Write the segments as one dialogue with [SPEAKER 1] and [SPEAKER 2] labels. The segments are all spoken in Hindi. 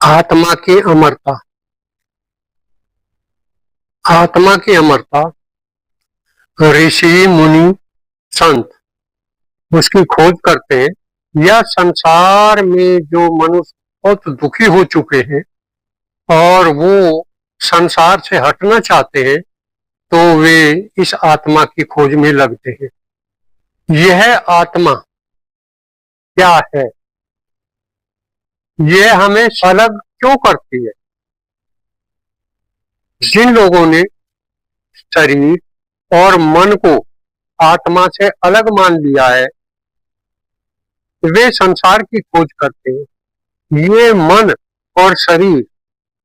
[SPEAKER 1] आत्मा की अमरता। आत्मा की अमरता ऋषि मुनि संत उसकी खोज करते हैं। यह संसार में जो मनुष्य बहुत दुखी हो चुके हैं और वो संसार से हटना चाहते हैं, तो वे इस आत्मा की खोज में लगते हैं। यह आत्मा क्या है, यह हमें अलग क्यों करती है? जिन लोगों ने शरीर और मन को आत्मा से अलग मान लिया है, वे संसार की खोज करते हैं। ये मन और शरीर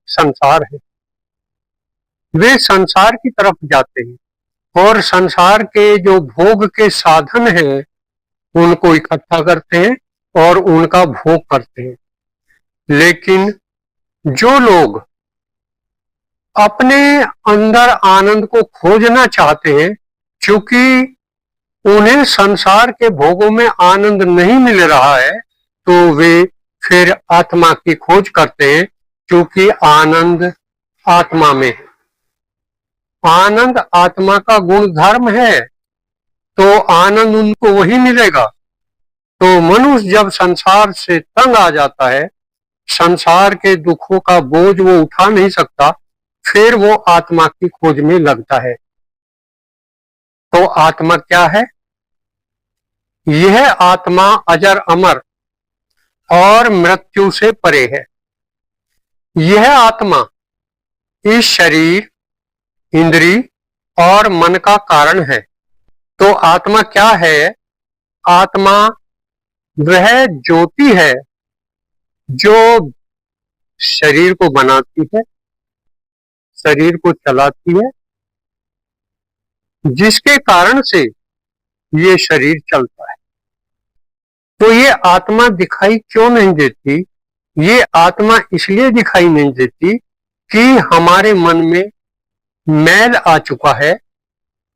[SPEAKER 1] संसार है। वे संसार की तरफ जाते हैं और संसार के जो भोग के साधन हैं उनको इकट्ठा करते हैं और उनका भोग करते हैं। लेकिन जो लोग अपने अंदर आनंद को खोजना चाहते हैं, क्योंकि उन्हें संसार के भोगों में आनंद नहीं मिल रहा है, तो वे फिर आत्मा की खोज करते हैं, क्योंकि आनंद आत्मा में है। आनंद आत्मा का गुण धर्म है, तो आनंद उनको वही मिलेगा। तो मनुष्य जब संसार से तंग आ जाता है, संसार के दुखों का बोझ वो उठा नहीं सकता, फिर वो आत्मा की खोज में लगता है। तो आत्मा क्या है? यह आत्मा अजर अमर और मृत्यु से परे है। यह आत्मा इस शरीर, इंद्री और मन का कारण है। तो आत्मा क्या है? आत्मा वह ज्योति है जो शरीर को बनाती है, शरीर को चलाती है, जिसके कारण से ये शरीर चलता है। तो ये आत्मा दिखाई क्यों नहीं देती? ये आत्मा इसलिए दिखाई नहीं देती कि हमारे मन में मैल आ चुका है।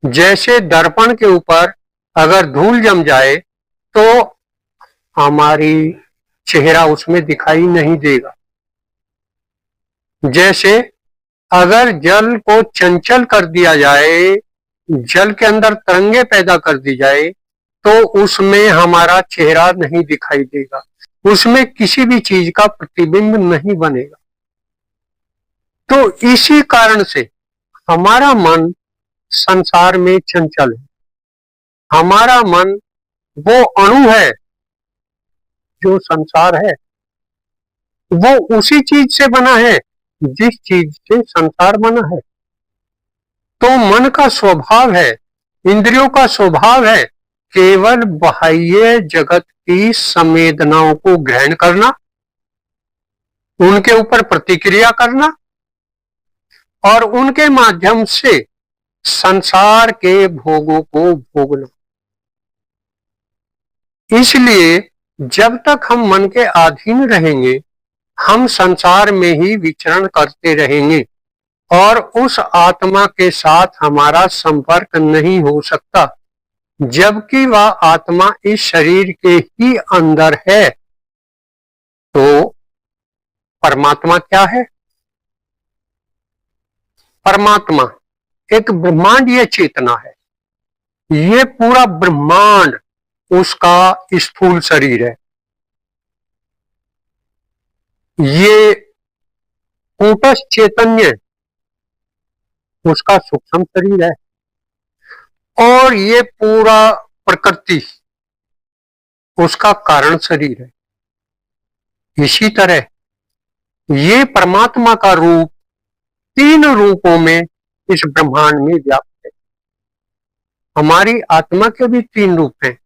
[SPEAKER 1] जैसे दर्पण के ऊपर अगर धूल जम जाए तो हमारी चेहरा उसमें दिखाई नहीं देगा। जैसे अगर जल को चंचल कर दिया जाए, जल के अंदर तरंगे पैदा कर दी जाए, तो उसमें हमारा चेहरा नहीं दिखाई देगा, उसमें किसी भी चीज का प्रतिबिंब नहीं बनेगा। तो इसी कारण से हमारा मन संसार में चंचल है। हमारा मन वो अणु है जो संसार है, वो उसी चीज से बना है जिस चीज से संसार बना है। तो मन का स्वभाव है, इंद्रियों का स्वभाव है केवल बाह्य जगत की संवेदनाओं को ग्रहण करना, उनके ऊपर प्रतिक्रिया करना और उनके माध्यम से संसार के भोगों को भोगना। इसलिए जब तक हम मन के अधीन रहेंगे, हम संसार में ही विचरण करते रहेंगे और उस आत्मा के साथ हमारा संपर्क नहीं हो सकता, जबकि वह आत्मा इस शरीर के ही अंदर है। तो परमात्मा क्या है? परमात्मा एक ब्रह्मांडीय चेतना है। ये पूरा ब्रह्मांड उसका स्थूल शरीर है। ये कूटस्थ चैतन्य उसका सूक्ष्म शरीर है और ये पूरा प्रकृति उसका कारण शरीर है। इसी तरह ये परमात्मा का रूप तीन रूपों में इस ब्रह्मांड में व्याप्त है। हमारी आत्मा के भी तीन रूप हैं।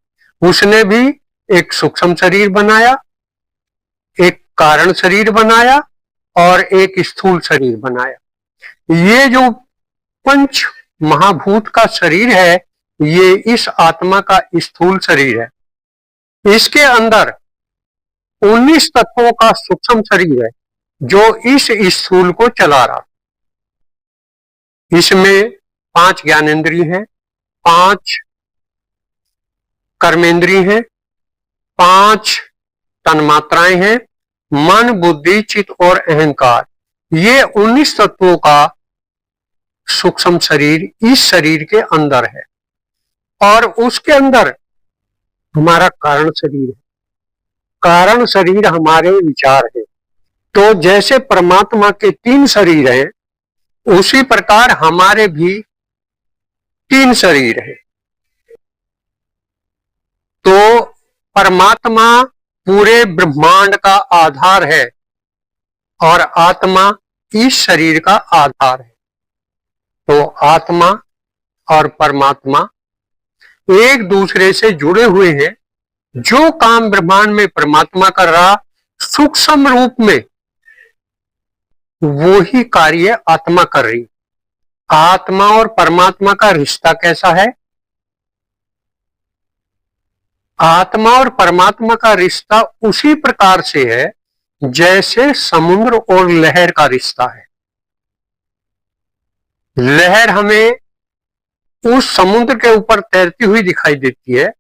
[SPEAKER 1] उसने भी एक सूक्ष्म शरीर बनाया, एक कारण शरीर बनाया और एक स्थूल शरीर बनाया। ये जो पंच महाभूत का शरीर है, ये इस आत्मा का स्थूल शरीर है। इसके अंदर 19 तत्वों का सूक्ष्म शरीर है जो इस स्थूल को चला रहा। इसमें 5 ज्ञानेंद्रिय हैं, 5 कर्मेंद्रिय हैं, 5 तन्मात्राएं हैं मन, बुद्धि, चित्त और अहंकार, ये 19 तत्वों का सूक्ष्म शरीर इस शरीर के अंदर है और उसके अंदर हमारा कारण शरीर है। कारण शरीर हमारे विचार है। तो जैसे परमात्मा के 3 शरीर हैं, उसी प्रकार हमारे भी 3 शरीर है। तो परमात्मा पूरे ब्रह्मांड का आधार है और आत्मा इस शरीर का आधार है। तो आत्मा और परमात्मा एक दूसरे से जुड़े हुए हैं। जो काम ब्रह्मांड में परमात्मा कर रहा सूक्ष्म रूप में, वो ही कार्य आत्मा कर रही। आत्मा और परमात्मा का रिश्ता कैसा है? आत्मा और परमात्मा का रिश्ता उसी प्रकार से है जैसे समुद्र और लहर का रिश्ता है। लहर हमें उस समुद्र के ऊपर तैरती हुई दिखाई देती है।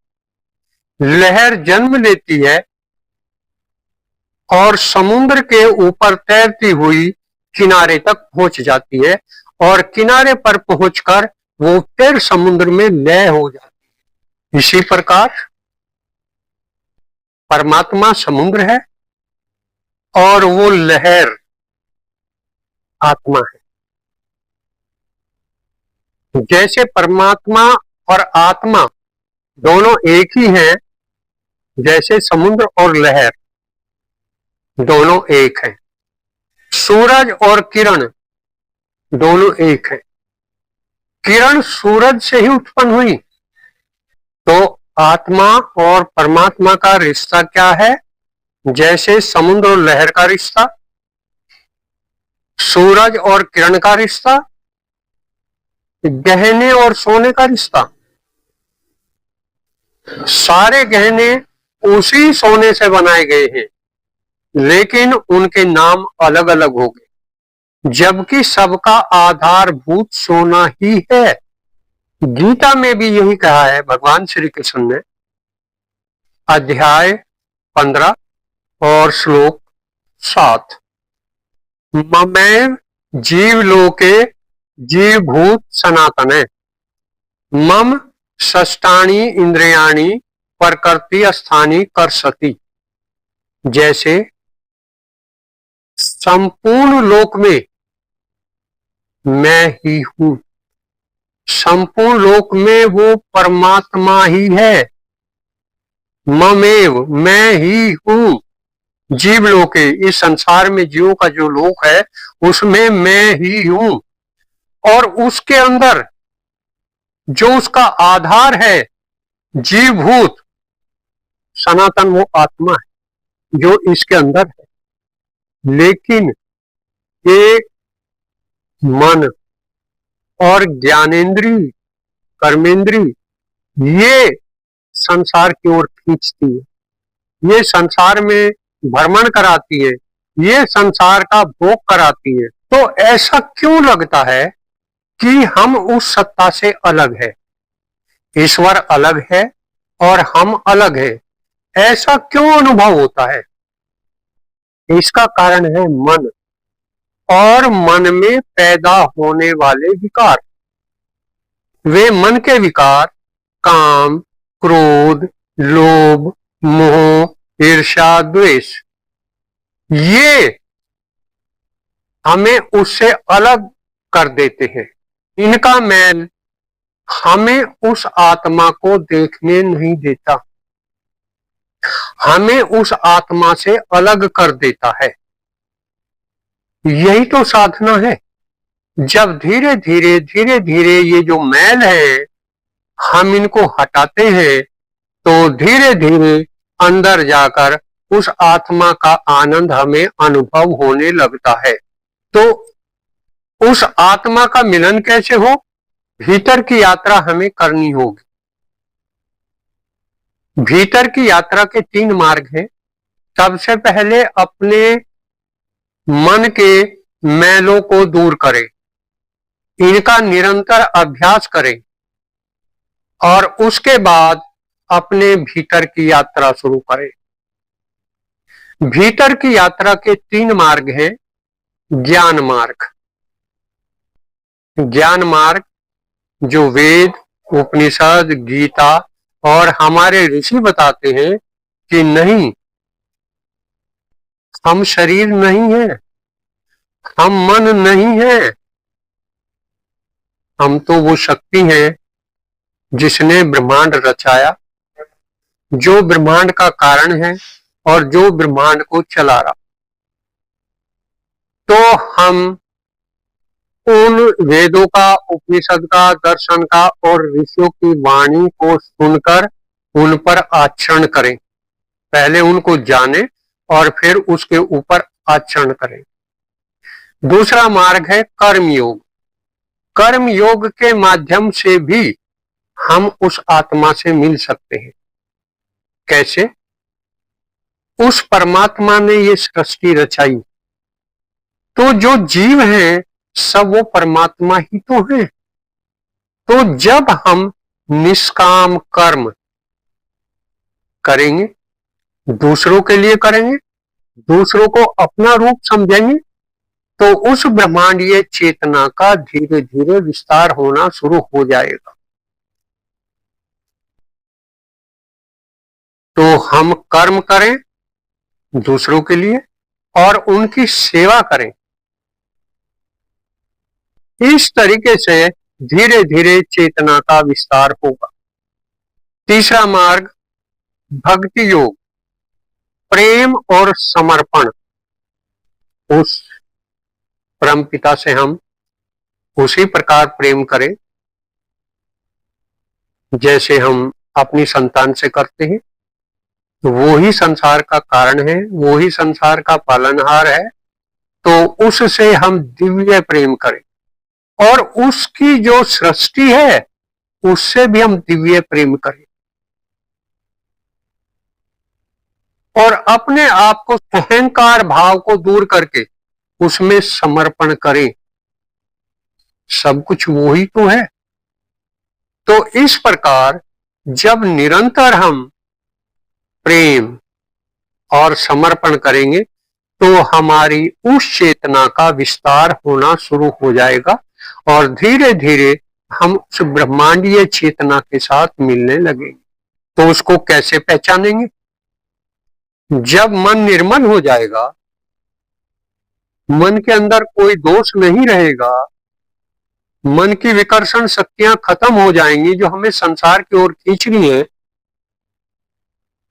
[SPEAKER 1] लहर जन्म लेती है और समुद्र के ऊपर तैरती हुई किनारे तक पहुंच जाती है और किनारे पर पहुंचकर वो फिर समुद्र में लय हो जाती है। इसी प्रकार परमात्मा समुद्र है और वो लहर आत्मा है। जैसे परमात्मा और आत्मा दोनों एक ही हैं, जैसे समुद्र और लहर दोनों एक हैं। सूरज और किरण दोनों एक हैं। किरण सूरज से ही उत्पन्न हुई। तो आत्मा और परमात्मा का रिश्ता क्या है? जैसे समुद्र और लहर का रिश्ता, सूरज और किरण का रिश्ता, गहने और सोने का रिश्ता। सारे गहने उसी सोने से बनाए गए हैं, लेकिन उनके नाम अलग अलग हो गए, जबकि सबका आधारभूत सोना ही है। गीता में भी यही कहा है भगवान श्री कृष्ण ने, अध्याय 15 और श्लोक 7, ममैव जीवलोके जीवभूत सनातने मम षष्ठानि इंद्रियाणि प्रकृति स्थानी कर्षति। जैसे संपूर्ण लोक में मैं ही हूं। संपूर्ण लोक में वो परमात्मा ही है। ममेव, मैं ही हूं। जीव लोके, इस संसार में जीवों का जो लोक है उसमें मैं ही हूं। और उसके अंदर जो उसका आधार है जीवभूत सनातन, वो आत्मा है जो इसके अंदर है। लेकिन ये मन और ज्ञानेंद्री, कर्मेंद्री, ये संसार की ओर खींचती है, ये संसार में भ्रमण कराती है, ये संसार का भोग कराती है। तो ऐसा क्यों लगता है कि हम उस सत्ता से अलग है? ईश्वर अलग है और हम अलग है, ऐसा क्यों अनुभव होता है? इसका कारण है मन और मन में पैदा होने वाले विकार। वे मन के विकार काम, क्रोध, लोभ, मोह, ईर्ष्या, द्वेष, ये हमें उससे अलग कर देते हैं। इनका मैल हमें उस आत्मा को देखने नहीं देता, हमें उस आत्मा से अलग कर देता है। यही तो साधना है। जब धीरे धीरे ये जो मैल है हम इनको हटाते हैं, तो धीरे धीरे अंदर जाकर उस आत्मा का आनंद हमें अनुभव होने लगता है। तो उस आत्मा का मिलन कैसे हो? भीतर की यात्रा हमें करनी होगी। भीतर की यात्रा के 3 मार्ग हैं। सबसे पहले अपने मन के मैलों को दूर करें, इनका निरंतर अभ्यास करें और उसके बाद अपने भीतर की यात्रा शुरू करें। भीतर की यात्रा के 3 मार्ग हैं। ज्ञान मार्ग, ज्ञान मार्ग जो वेद, उपनिषद, गीता और हमारे ऋषि बताते हैं कि नहीं, हम शरीर नहीं है, हम मन नहीं है, हम तो वो शक्ति है जिसने ब्रह्मांड रचाया, जो ब्रह्मांड का कारण है और जो ब्रह्मांड को चला रहा। तो हम उन वेदों का, उपनिषद का, दर्शन का और ऋषियों की वाणी को सुनकर उन पर आचरण करें। पहले उनको जाने और फिर उसके ऊपर आचरण करें। दूसरा मार्ग है कर्म योग। कर्म योग के माध्यम से भी हम उस आत्मा से मिल सकते हैं। कैसे? उस परमात्मा ने ये सृष्टि रचाई, तो जो जीव हैं सब वो परमात्मा ही तो है। तो जब हम निष्काम कर्म करेंगे, दूसरों के लिए करेंगे, दूसरों को अपना रूप समझेंगे, तो उस ब्रह्मांडीय चेतना का धीरे धीरे विस्तार होना शुरू हो जाएगा। तो हम कर्म करें दूसरों के लिए और उनकी सेवा करें। इस तरीके से धीरे धीरे चेतना का विस्तार होगा। तीसरा मार्ग भक्ति योग, प्रेम और समर्पण। उस परम पिता से हम उसी प्रकार प्रेम करें जैसे हम अपनी संतान से करते हैं। वो ही संसार का कारण है, वो ही संसार का पालनहार है, तो उससे हम दिव्य प्रेम करें और उसकी जो सृष्टि है उससे भी हम दिव्य प्रेम करें और अपने आप को अहंकार भाव को दूर करके उसमें समर्पण करें। सब कुछ वो ही तो है। तो इस प्रकार जब निरंतर हम प्रेम और समर्पण करेंगे तो हमारी उस चेतना का विस्तार होना शुरू हो जाएगा और धीरे धीरे हम उस ब्रह्मांडीय चेतना के साथ मिलने लगेंगे। तो उसको कैसे पहचानेंगे? जब मन निर्मल हो जाएगा, मन के अंदर कोई दोष नहीं रहेगा, मन की विकर्षण शक्तियां खत्म हो जाएंगी जो हमें संसार की ओर खींच रही है,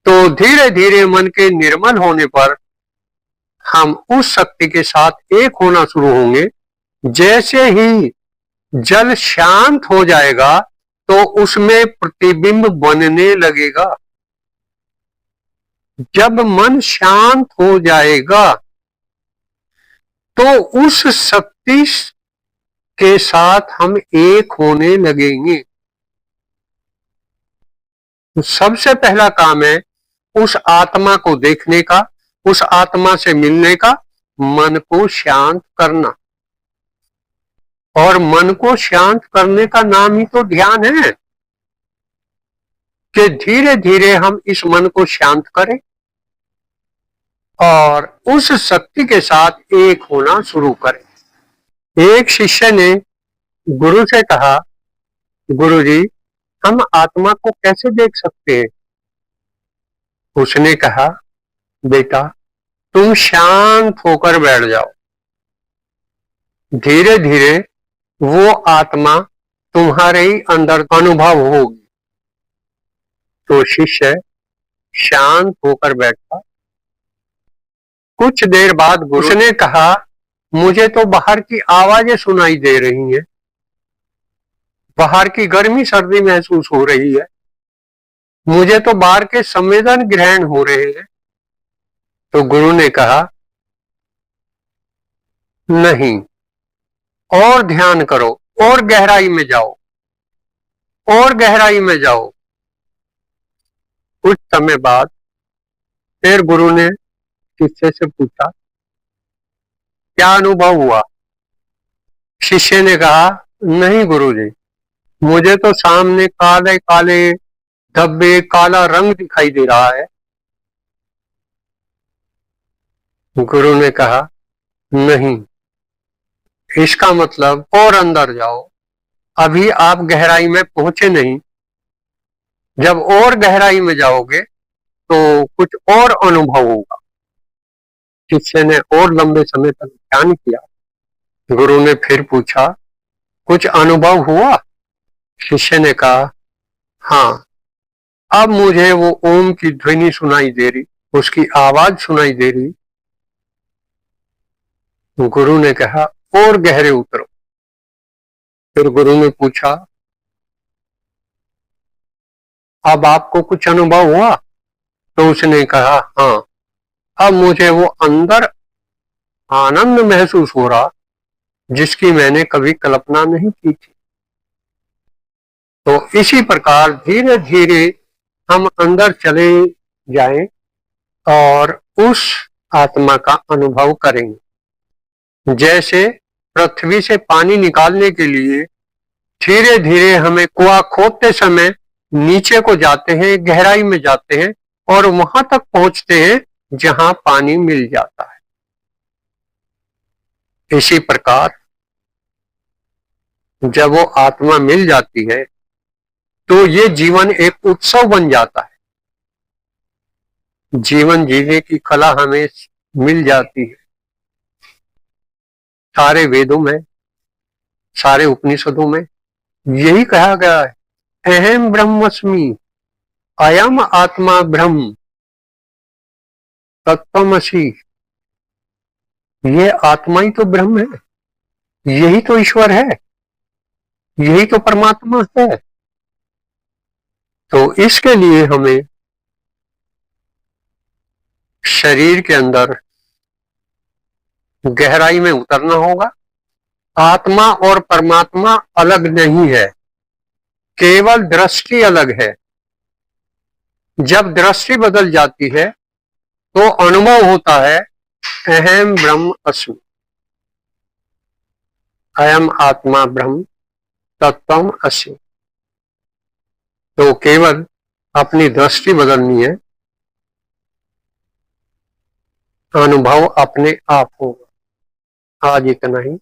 [SPEAKER 1] तो धीरे धीरे मन के निर्मल होने पर हम उस शक्ति के साथ एक होना शुरू होंगे। जैसे ही जल शांत हो जाएगा तो उसमें प्रतिबिंब बनने लगेगा। जब मन शांत हो जाएगा तो उस शक्ति के साथ हम एक होने लगेंगे। तो सबसे पहला काम है उस आत्मा को देखने का, उस आत्मा से मिलने का, मन को शांत करना। और मन को शांत करने का नाम ही तो ध्यान है कि धीरे धीरे हम इस मन को शांत करें और उस शक्ति के साथ एक होना शुरू करें। एक शिष्य ने गुरु से कहा, गुरुजी, हम आत्मा को कैसे देख सकते हैं? उसने कहा, बेटा, तुम शांत होकर बैठ जाओ, धीरे धीरे वो आत्मा तुम्हारे ही अंदर अनुभव होगी। तो शिष्य शांत होकर बैठा। कुछ देर बाद गुरु ने कहा, मुझे तो बाहर की आवाजें सुनाई दे रही हैं, बाहर की गर्मी सर्दी महसूस हो रही है, मुझे तो बाहर के संवेदन ग्रहण हो रहे हैं। तो गुरु ने कहा, नहीं, और ध्यान करो, और गहराई में जाओ, और गहराई में जाओ। कुछ समय बाद फिर गुरु ने शिष्य से पूछा, क्या अनुभव हुआ? शिष्य ने कहा, नहीं गुरुजी, मुझे तो सामने काले काले धब्बे, काला रंग दिखाई दे रहा है। गुरु ने कहा, नहीं, इसका मतलब और अंदर जाओ, अभी आप गहराई में पहुंचे नहीं। जब और गहराई में जाओगे तो कुछ और अनुभव होगा। शिष्य ने और लंबे समय तक ध्यान किया। गुरु ने फिर पूछा, कुछ अनुभव हुआ? शिष्य ने कहा, हाँ, अब मुझे वो ओम की ध्वनि सुनाई दे रही, उसकी आवाज सुनाई दे रही। गुरु ने कहा, और गहरे उतरो। फिर गुरु ने पूछा, अब आपको कुछ अनुभव हुआ? तो उसने कहा, हाँ, अब मुझे वो अंदर आनंद महसूस हो रहा जिसकी मैंने कभी कल्पना नहीं की थी। तो इसी प्रकार धीरे धीरे हम अंदर चले जाएं और उस आत्मा का अनुभव करेंगे। जैसे पृथ्वी से पानी निकालने के लिए धीरे धीरे हमें कुआं खोदते समय नीचे को जाते हैं, गहराई में जाते हैं और वहां तक पहुंचते हैं जहां पानी मिल जाता है। इसी प्रकार जब वो आत्मा मिल जाती है तो ये जीवन एक उत्सव बन जाता है। जीवन जीने की कला हमें मिल जाती है। सारे वेदों में, सारे उपनिषदों में यही कहा गया है, अहम ब्रह्मस्मि, अयम आत्मा ब्रह्म, तत्त्वमसि। ये आत्मा ही तो ब्रह्म है, यही तो ईश्वर है, यही तो परमात्मा है। तो इसके लिए हमें शरीर के अंदर गहराई में उतरना होगा। आत्मा और परमात्मा अलग नहीं है, केवल दृष्टि अलग है। जब दृष्टि बदल जाती है तो अनुभव होता है, अहम ब्रह्म अस्मि, अयम आत्मा ब्रह्म, तत्वम असि। तो केवल अपनी दृष्टि बदलनी है, अनुभव अपने आप होगा। आज इतना ही।